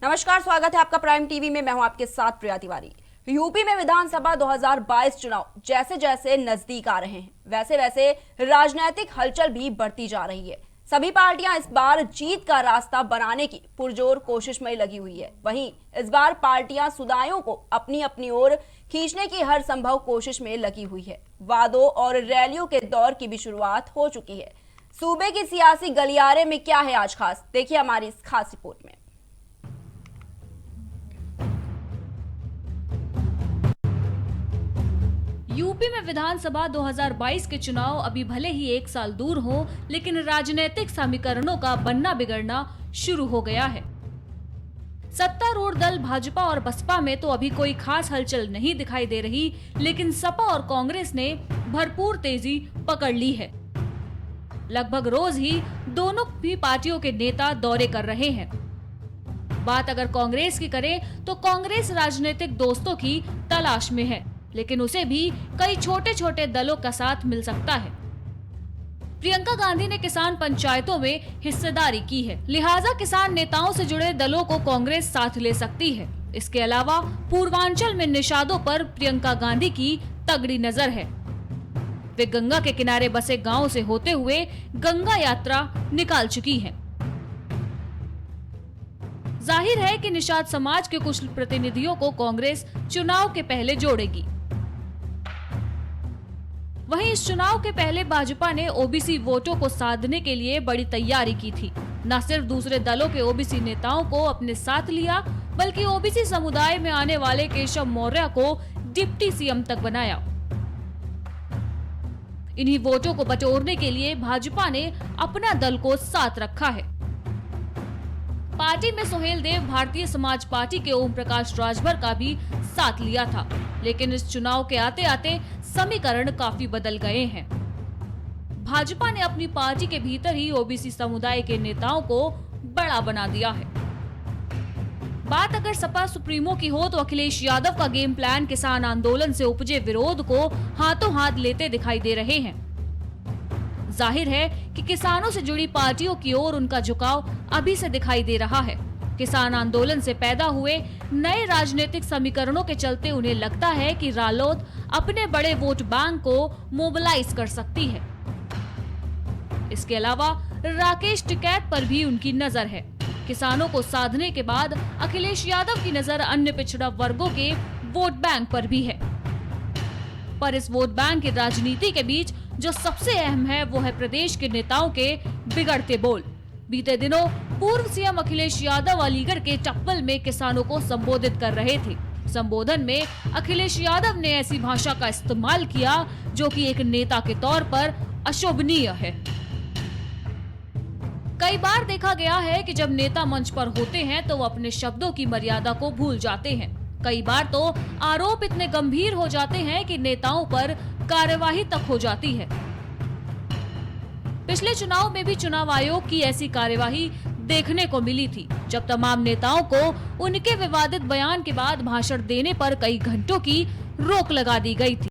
नमस्कार, स्वागत है आपका प्राइम टीवी में। मैं हूं आपके साथ प्रिया तिवारी। यूपी में विधानसभा 2022 चुनाव जैसे जैसे नजदीक आ रहे हैं, वैसे वैसे राजनीतिक हलचल भी बढ़ती जा रही है। सभी पार्टियां इस बार जीत का रास्ता बनाने की पुरजोर कोशिश में लगी हुई है। वहीं इस बार पार्टियां सुधायों को अपनी अपनी ओर खींचने की हर संभव कोशिश में लगी हुई है। वादों और रैलियों के दौर की भी शुरुआत हो चुकी है। सूबे की सियासी गलियारे में क्या है आज खास, देखिए हमारी इस खास रिपोर्ट में। यूपी में विधानसभा 2022 के चुनाव अभी भले ही एक साल दूर हो, लेकिन राजनीतिक समीकरणों का बनना बिगड़ना शुरू हो गया है। सत्तारूढ़ दल भाजपा और बसपा में तो अभी कोई खास हलचल नहीं दिखाई दे रही, लेकिन सपा और कांग्रेस ने भरपूर तेजी पकड़ ली है। लगभग रोज ही दोनों भी पार्टियों के नेता दौरे कर रहे हैं। बात अगर कांग्रेस की करें तो कांग्रेस राजनीतिक दोस्तों की तलाश में है, लेकिन उसे भी कई छोटे छोटे दलों का साथ मिल सकता है। प्रियंका गांधी ने किसान पंचायतों में हिस्सेदारी की है, लिहाजा किसान नेताओं से जुड़े दलों को कांग्रेस साथ ले सकती है। इसके अलावा पूर्वांचल में निषादों पर प्रियंका गांधी की तगड़ी नजर है। वे गंगा के किनारे बसे गांव से होते हुए गंगा यात्रा निकाल चुकी हैं। जाहिर है कि निषाद समाज के कुछ प्रतिनिधियों को कांग्रेस चुनाव के पहले जोड़ेगी। वहीं इस चुनाव के पहले भाजपा ने ओबीसी वोटों को साधने के लिए बड़ी तैयारी की थी। न सिर्फ दूसरे दलों के ओबीसी नेताओं को अपने साथ लिया, बल्कि ओबीसी समुदाय में आने वाले केशव मौर्य को डिप्टी सीएम तक बनाया। इन्हीं वोटों को बटोरने के लिए भाजपा ने अपना दल को साथ रखा है। पार्टी में सोहेल देव भारतीय समाज पार्टी के ओम प्रकाश राजभर का भी साथ लिया था, लेकिन इस चुनाव के आते आते समीकरण काफी बदल गए हैं। भाजपा ने अपनी पार्टी के भीतर ही ओबीसी समुदाय के नेताओं को बड़ा बना दिया है। बात अगर सपा सुप्रीमो की हो तो अखिलेश यादव का गेम प्लान किसान आंदोलन से उपजे विरोध को हाथों हाथ लेते दिखाई दे रहे हैं। जाहिर है कि किसानों से जुड़ी पार्टियों की ओर उनका झुकाव अभी से दिखाई दे रहा है। किसान आंदोलन से पैदा हुए नए राजनीतिक समीकरणों के चलते उन्हें लगता है कि रालोद अपने बड़े वोट बैंक को मोबिलाइज कर सकती है। इसके अलावा राकेश टिकैत पर भी उनकी नजर है। किसानों को साधने के बाद अखिलेश यादव की नजर अन्य पिछड़ा वर्गों के वोट बैंक पर भी है। पर इस वोट बैंक की राजनीति के बीच जो सबसे अहम है वो है प्रदेश के नेताओं के बिगड़ते बोल। बीते दिनों पूर्व सीएम अखिलेश यादव अलीगढ़ के टप्पल में किसानों को संबोधित कर रहे थे। संबोधन में अखिलेश यादव ने ऐसी भाषा का इस्तेमाल किया जो कि एक नेता के तौर पर अशोभनीय है। कई बार देखा गया है कि जब नेता मंच पर होते हैं तो वो अपने शब्दों की मर्यादा को भूल जाते हैं। कई बार तो आरोप इतने गंभीर हो जाते हैं कि नेताओं पर कार्यवाही तक हो जाती है। पिछले चुनाव में भी चुनाव आयोग की ऐसी कार्यवाही देखने को मिली थी, जब तमाम नेताओं को उनके विवादित बयान के बाद भाषण देने पर कई घंटों की रोक लगा दी गई थी।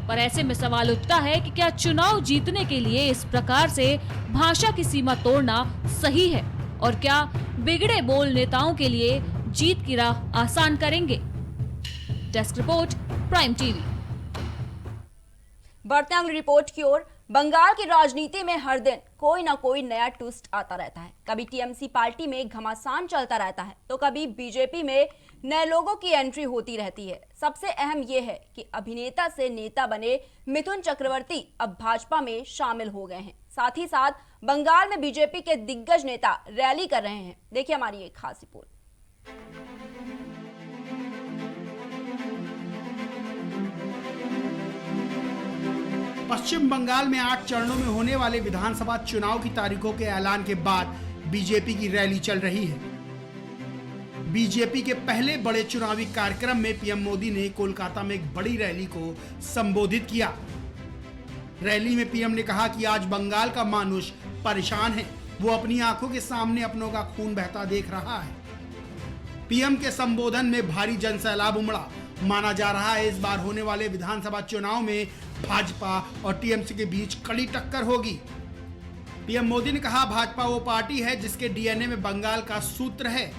पर ऐसे में सवाल उठता है कि क्या चुनाव जीतने के लिए इस प्रकार से भाषा की सीमा तोड़ना सही है, और क्या बिगड़े बोल नेताओं के लिए जीत की राह आसान करेंगे। Desk report, prime TV. बढ़ते हैं अगली रिपोर्ट की ओर। बंगाल की राजनीति में हर दिन कोई ना कोई नया ट्विस्ट आता रहता है। कभी टीएमसी पार्टी में घमासान चलता रहता है तो कभी बीजेपी में नए लोगों की एंट्री होती रहती है। सबसे अहम यह है कि अभिनेता से नेता बने मिथुन चक्रवर्ती अब भाजपा में शामिल हो गए हैं। साथ ही साथ बंगाल में बीजेपी के दिग्गज नेता रैली कर रहे हैं। देखिए हमारी एक खास रिपोर्ट। पश्चिम बंगाल में 8 चरणों में होने वाले विधानसभा चुनाव की तारीखों के ऐलान के बाद बीजेपी की रैली चल रही है। बीजेपी के पहले बड़े चुनावी कार्यक्रम में पीएम मोदी ने कोलकाता में एक बड़ी रैली को संबोधित किया। रैली में पीएम ने कहा कि आज बंगाल का मानुष परेशान है, वो अपनी आंखों के सामने अपनों का खून बहता देख रहा है। पीएम के संबोधन में भारी जनसैलाब उमड़ा। माना जा रहा है इस बार होने वाले विधानसभा चुनाव में भाजपा और टीएमसी के बीच कड़ी टक्कर होगी। पीएम मोदी ने कहा, भाजपा वो पार्टी है जिसके डीएनए में बंगाल का सूत्र है,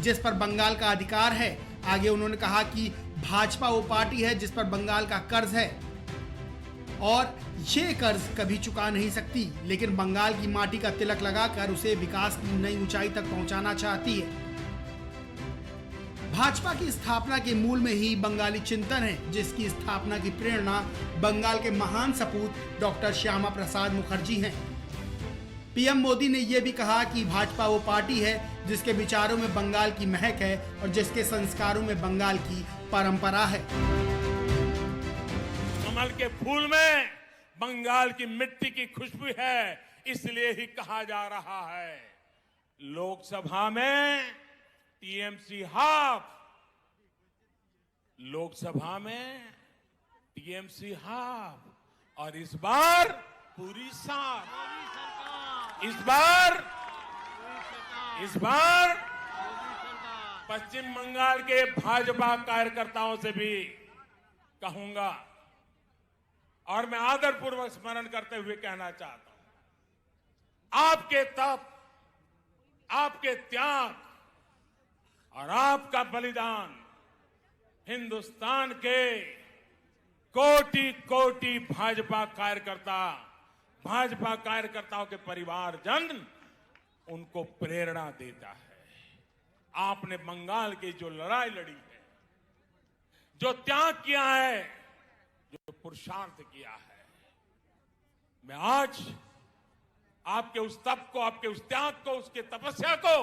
जिस पर बंगाल का अधिकार है। आगे उन्होंने कहा कि भाजपा वो पार्टी है जिस पर बंगाल का कर्ज है और ये कर्ज कभी चुका नहीं सकती, लेकिन बंगाल की माटी का तिलक लगाकर उसे विकास की नई ऊंचाई तक पहुंचाना चाहती है। भाजपा की स्थापना के मूल में ही बंगाली चिंतन है, जिसकी स्थापना की प्रेरणा बंगाल के महान सपूत डॉक्टर श्यामा प्रसाद मुखर्जी हैं। पीएम मोदी ने यह भी कहा कि भाजपा वो पार्टी है जिसके विचारों में बंगाल की महक है और जिसके संस्कारों में बंगाल की परंपरा है। कमल के फूल में बंगाल की मिट्टी की खुशबू है, इसलिए ही कहा जा रहा है लोकसभा में टीएमसी हाफ, लोकसभा में टीएमसी हाफ और इस बार पूरी साथ। इस बार पश्चिम बंगाल के भाजपा कार्यकर्ताओं से भी कहूंगा और मैं आदरपूर्वक स्मरण करते हुए कहना चाहता हूं, आपके तप, आपके त्याग और आपका बलिदान हिंदुस्तान के कोटि कोटि भाजपा कार्यकर्ताओं के परिवारजन उनको प्रेरणा देता है। आपने बंगाल की जो लड़ाई लड़ी है, जो त्याग किया है, जो पुरुषार्थ किया है, मैं आज आपके उस तप को, आपके उस त्याग को, उसके तपस्या को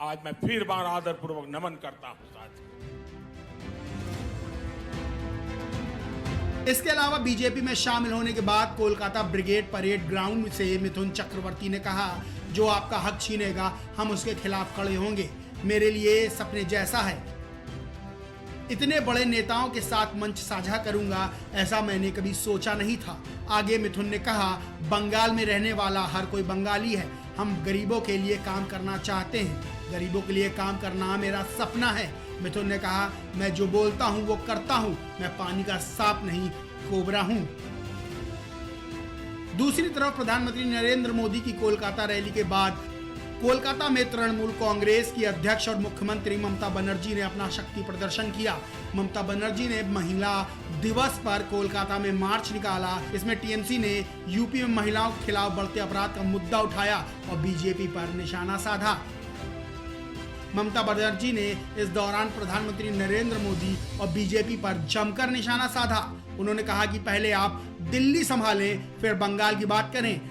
आज मैं फिर बार आदरपूर्वक नमन करता हूं साथियों। इसके अलावा बीजेपी में शामिल होने के बाद कोलकाता ब्रिगेड परेड ग्राउंड से मिथुन चक्रवर्ती ने कहा, जो आपका हक छीनेगा हम उसके खिलाफ खड़े होंगे। मेरे लिए सपने जैसा है, इतने बड़े नेताओं के साथ मंच साझा करूंगा, ऐसा मैंने कभी सोचा नहीं था। आगे मिथुन ने कहा, बंगाल में रहने वाला हर कोई बंगाली है, हम गरीबों के लिए काम करना चाहते हैं, गरीबों के लिए काम करना मेरा सपना है। मिथुन ने कहा, मैं जो बोलता हूं वो करता हूं, मैं पानी का सांप नहीं कोबरा हूं। दूसरी तरफ प्रधानमंत्री नरेंद्र मोदी की कोलकाता रैली के बाद कोलकाता में तृणमूल कांग्रेस की अध्यक्ष और मुख्यमंत्री ममता बनर्जी ने अपना शक्ति प्रदर्शन किया। ममता बनर्जी ने महिला दिवस पर कोलकाता में मार्च निकाला। इसमें टीएमसी ने यूपी में महिलाओं के खिलाफ बढ़ते अपराध का मुद्दा उठाया और बीजेपी पर निशाना साधा। ममता बनर्जी ने इस दौरान प्रधानमंत्री नरेंद्र मोदी और बीजेपी पर जमकर निशाना साधा। उन्होंने कहा कि पहले आप दिल्ली संभालें, फिर बंगाल की बात करें।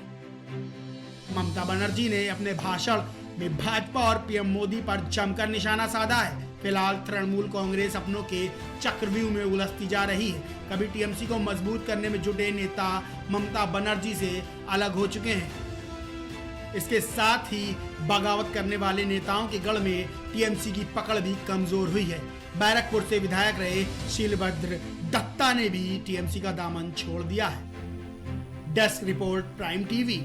ममता बनर्जी ने अपने भाषण में भाजपा और पीएम मोदी पर जमकर निशाना साधा है। फिलहाल तृणमूल कांग्रेस अपनों के चक्रव्यूह में उलझती जा रही है। कभी टीएमसी को मजबूत करने में जुटे नेता ममता बनर्जी से अलग हो चुके हैं। इसके साथ ही बगावत करने वाले नेताओं के गढ़ में टीएमसी की पकड़ भी कमजोर हुई है। बैरकपुर से विधायक रहे शीलभद्र दत्ता ने भी टीएमसी का दामन छोड़ दिया है। Desk report, prime TV.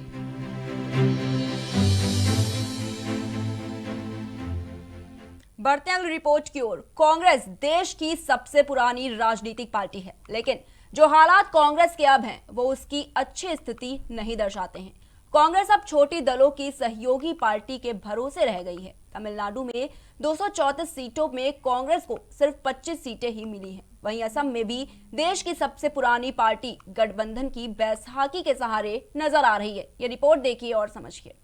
बढ़ते हैं अगली रिपोर्ट की ओर। कांग्रेस देश की सबसे पुरानी राजनीतिक पार्टी है, लेकिन जो हालात कांग्रेस के अब हैं वो उसकी अच्छी स्थिति नहीं दर्शाते हैं। कांग्रेस अब छोटी दलों की सहयोगी पार्टी के भरोसे रह गई है। तमिलनाडु में 234 सीटों में कांग्रेस को सिर्फ 25 सीटें ही मिली हैं। वहीं असम में भी देश की सबसे पुरानी पार्टी गठबंधन की बैसाखी के सहारे नजर आ रही है। ये रिपोर्ट देखिए और समझिए।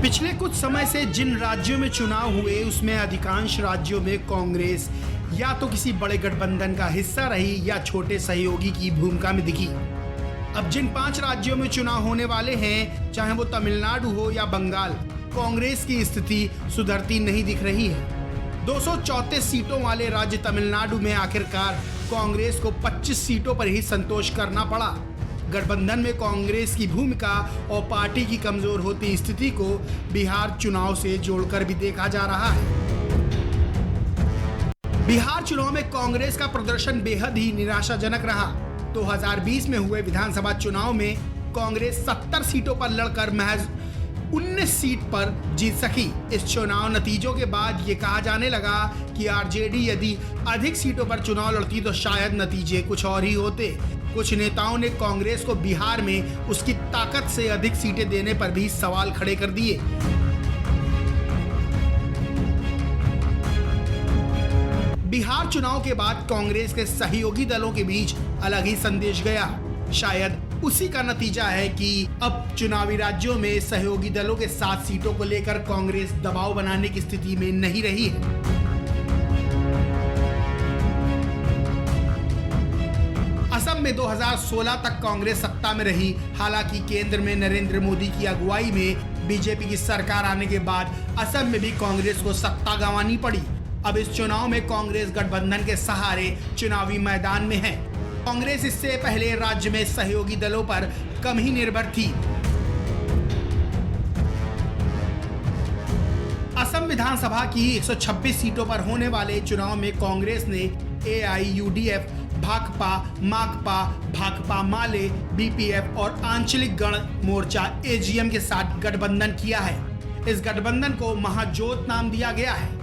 पिछले कुछ समय से जिन राज्यों में चुनाव हुए उसमें अधिकांश राज्यों में कांग्रेस या तो किसी बड़े गठबंधन का हिस्सा रही या छोटे सहयोगी की भूमिका में दिखी। अब जिन 5 राज्यों में चुनाव होने वाले हैं, चाहे वो तमिलनाडु हो या बंगाल, कांग्रेस की स्थिति सुधरती नहीं दिख रही है। 234 सीटों वाले राज्य तमिलनाडु में आखिरकार कांग्रेस को 25 सीटों पर ही संतोष करना पड़ा। गठबंधन में कांग्रेस की भूमिका और पार्टी की कमजोर होती स्थिति को बिहार चुनाव से जोड़कर भी देखा जा रहा है। बिहार चुनाव में कांग्रेस का प्रदर्शन बेहद ही निराशाजनक रहा। 2020 में हुए विधानसभा चुनाव में कांग्रेस 70 सीटों पर लड़कर महज 19 सीट पर जीत सकी। इस चुनाव नतीजों के बाद ये कहा जाने लगा कि आरजेडी यदि अधिक सीटों पर चुनाव लड़ती तो शायद नतीजे कुछ और ही होते। कुछ नेताओं ने कांग्रेस को बिहार में उसकी ताकत से अधिक सीटें देने पर भी सवाल खड़े कर दिए। बिहार चुनाव के बाद कांग्रेस के सहयोगी दलों के बीच अलग ही संदेश गया। शायद उसी का नतीजा है कि अब चुनावी राज्यों में सहयोगी दलों के 7 सीटों को लेकर कांग्रेस दबाव बनाने की स्थिति में नहीं रही है। असम में 2016 तक कांग्रेस सत्ता में रही। हालांकि केंद्र में नरेंद्र मोदी की अगुवाई में बीजेपी की सरकार आने के बाद असम में भी कांग्रेस को सत्ता गंवानी पड़ी। अब इस चुनाव में कांग्रेस गठबंधन के सहारे चुनावी मैदान में है। कांग्रेस इससे पहले राज्य में सहयोगी दलों पर कम ही निर्भर थी। असम विधानसभा की 126 सीटों पर होने वाले चुनाव में कांग्रेस ने AIUDF, भाकपा, माकपा, भाकपा माले, BPF और आंचलिक गण मोर्चा AGM के साथ गठबंधन किया है। इस गठबंधन को महाजोत नाम दिया गया है।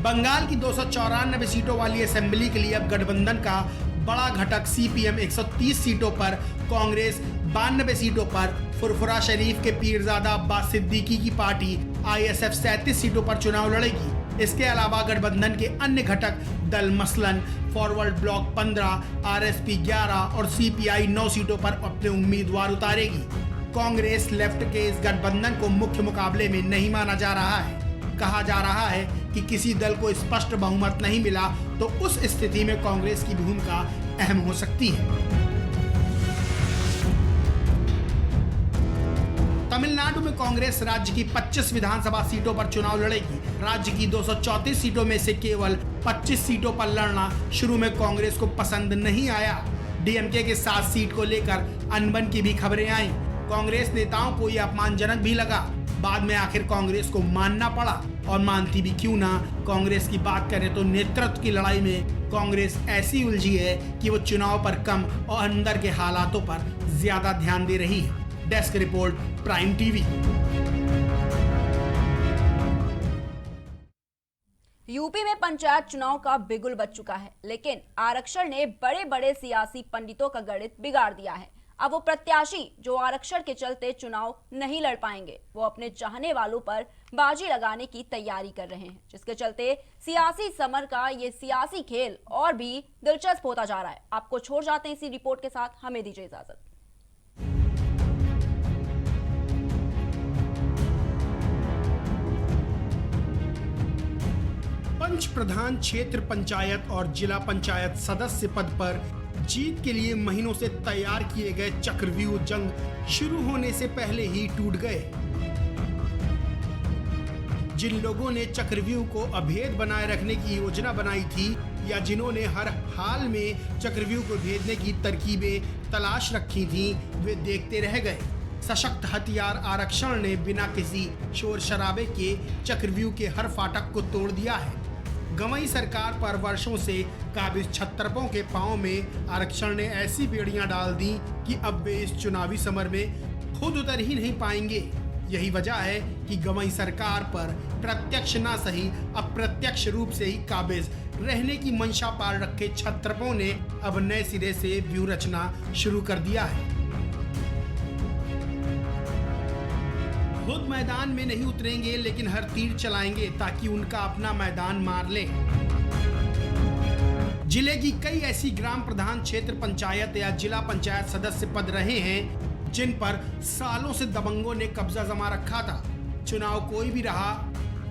बंगाल की 294 सीटों वाली असेंबली के लिए अब गठबंधन का बड़ा घटक CPM 130 सीटों पर, कांग्रेस 92 सीटों पर, फुरफुरा शरीफ के पीरजादा अब्बास सिद्दीकी की पार्टी ISF 37 सीटों पर चुनाव लड़ेगी। इसके अलावा गठबंधन के अन्य घटक दल मसलन फॉरवर्ड ब्लॉक 15, RSP 11 और CPI 9 सीटों पर अपने उम्मीदवार उतारेगी। कांग्रेस लेफ्ट के इस गठबंधन को मुख्य मुकाबले में नहीं माना जा रहा है। कहा जा रहा है कि किसी दल को स्पष्ट बहुमत नहीं मिला तो उस स्थिति में कांग्रेस की भूमिका अहम हो सकती है। तमिलनाडु में कांग्रेस राज्य की 25 विधानसभा सीटों पर चुनाव लड़ेगी। राज्य की 234 सीटों में से केवल 25 सीटों पर लड़ना शुरू में कांग्रेस को पसंद नहीं आया। DMK के 7 सीट को लेकर अनबन की भी खबरें आई। कांग्रेस नेताओं को यह अपमानजनक भी लगा। बाद में आखिर कांग्रेस को मानना पड़ा, और मानती भी क्यों ना। कांग्रेस की बात करें तो नेतृत्व की लड़ाई में कांग्रेस ऐसी उलझी है कि वो चुनाव पर कम और अंदर के हालातों पर ज्यादा ध्यान दे रही है। Desk report, prime TV. UP में पंचायत चुनाव का बिगुल बज चुका है, लेकिन आरक्षण ने बड़े बड़े सियासी पंडितों का गणित बिगाड़ दिया है। अब वो प्रत्याशी जो आरक्षण के चलते चुनाव नहीं लड़ पाएंगे, वो अपने चाहने वालों पर बाजी लगाने की तैयारी कर रहे हैं, जिसके चलते सियासी समर का ये सियासी खेल और भी दिलचस्प होता जा रहा है। आपको छोड़ जाते हैं इसी रिपोर्ट के साथ, हमें दीजिए इजाजत। पंच प्रधान क्षेत्र पंचायत और जिला पंचायत सदस्य पद पर जीत के लिए महीनों से तैयार किए गए चक्रव्यूह जंग शुरू होने से पहले ही टूट गए। जिन लोगों ने चक्रव्यूह को अभेद बनाए रखने की योजना बनाई थी, या जिन्होंने हर हाल में चक्रव्यूह को भेदने की तरकीबें तलाश रखी थी, वे देखते रह गए। सशक्त हथियार आरक्षण ने बिना किसी शोर शराबे के चक्रव्यूह के हर फाटक को तोड़ दिया है। गंवई सरकार पर वर्षों से काबिज छत्रपों के पांव में आरक्षण ने ऐसी बेड़ियां डाल दी कि अब वे इस चुनावी समर में खुद उतर ही नहीं पाएंगे। यही वजह है कि गंवई सरकार पर प्रत्यक्ष ना सही अप्रत्यक्ष रूप से ही काबिज रहने की मंशा पाल रखे छत्रपों ने अब नए सिरे से व्यूह रचना शुरू कर दिया है। खुद मैदान में नहीं उतरेंगे, लेकिन हर तीर चलाएंगे ताकि उनका अपना मैदान मार ले। जिले की कई ऐसी ग्राम प्रधान क्षेत्र पंचायत या जिला पंचायत सदस्य पद रहे हैं जिन पर सालों से दबंगों ने कब्जा जमा रखा था। चुनाव कोई भी रहा,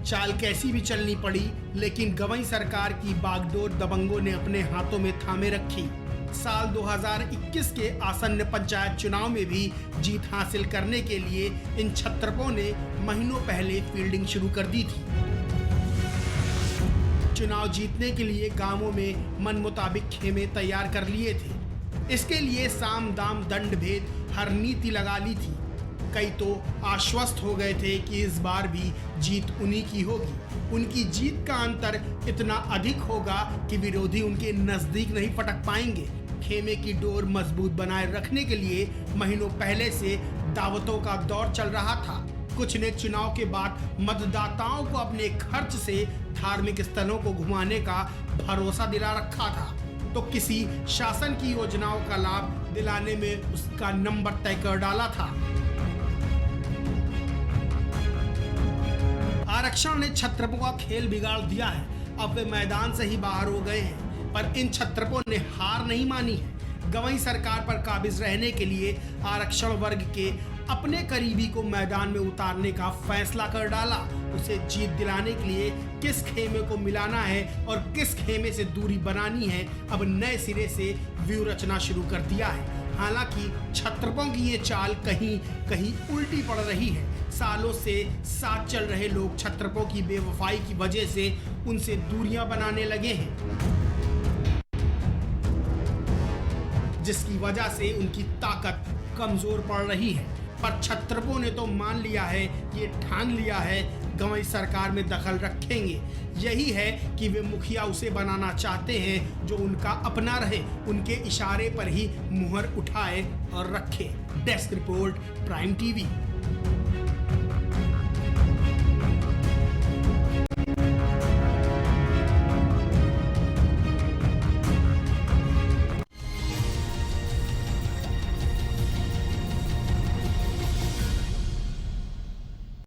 चाल कैसी भी चलनी पड़ी, लेकिन गंवई सरकार की बागडोर दबंगों ने अपने हाथों में थामे रखी। साल 2021 के आसन्न पंचायत चुनाव में भी जीत हासिल करने के लिए इन छत्रपों ने महीनों पहले फील्डिंग शुरू कर दी थी। चुनाव जीतने के लिए गांवों में मन मुताबिक खेमे तैयार कर लिए थे। इसके लिए साम दाम दंड भेद हर नीति लगा ली थी। कई तो आश्वस्त हो गए थे कि इस बार भी जीत उन्हीं की होगी। उनकी जीत का अंतर इतना अधिक होगा कि विरोधी उनके नजदीक नहीं फटक पाएंगे। खेमे की डोर मजबूत बनाए रखने के लिए महीनों पहले से दावतों का दौर चल रहा था। कुछ ने चुनाव के बाद मतदाताओं को अपने खर्च से धार्मिक स्थलों को घुमाने का भरोसा दिला रखा था, तो किसी शासन की योजनाओं का लाभ दिलाने में उसका नंबर तय कर डाला था। आरक्षण ने छत्रपों का खेल बिगाड़ दिया है। अब वे मैदान से ही बाहर हो गए हैं, पर इन छत्रपों ने हार नहीं मानी है। गवई सरकार पर काबिज रहने के लिए आरक्षण वर्ग के अपने करीबी को मैदान में उतारने का फैसला कर डाला। उसे जीत दिलाने के लिए किस खेमे को मिलाना है और किस खेमे से दूरी बनानी है, अब नए सिरे से व्यू रचना शुरू कर दिया है। हालांकि छत्रपों की ये चाल कहीं कहीं उल्टी पड़ रही है। सालों से साथ चल रहे लोग छत्रपों की बेवफाई की वजह से उनसे दूरियां बनाने लगे हैं, जिसकी वजह से उनकी ताकत कमजोर पड़ रही है। पर छत्रपों ने तो मान लिया है, ये ठान लिया है, गवई सरकार में दखल रखेंगे। यही है कि वे मुखिया उसे बनाना चाहते हैं जो उनका अपना रहे, उनके इशारे पर ही मुहर उठाए और रखे। Desk report, prime TV.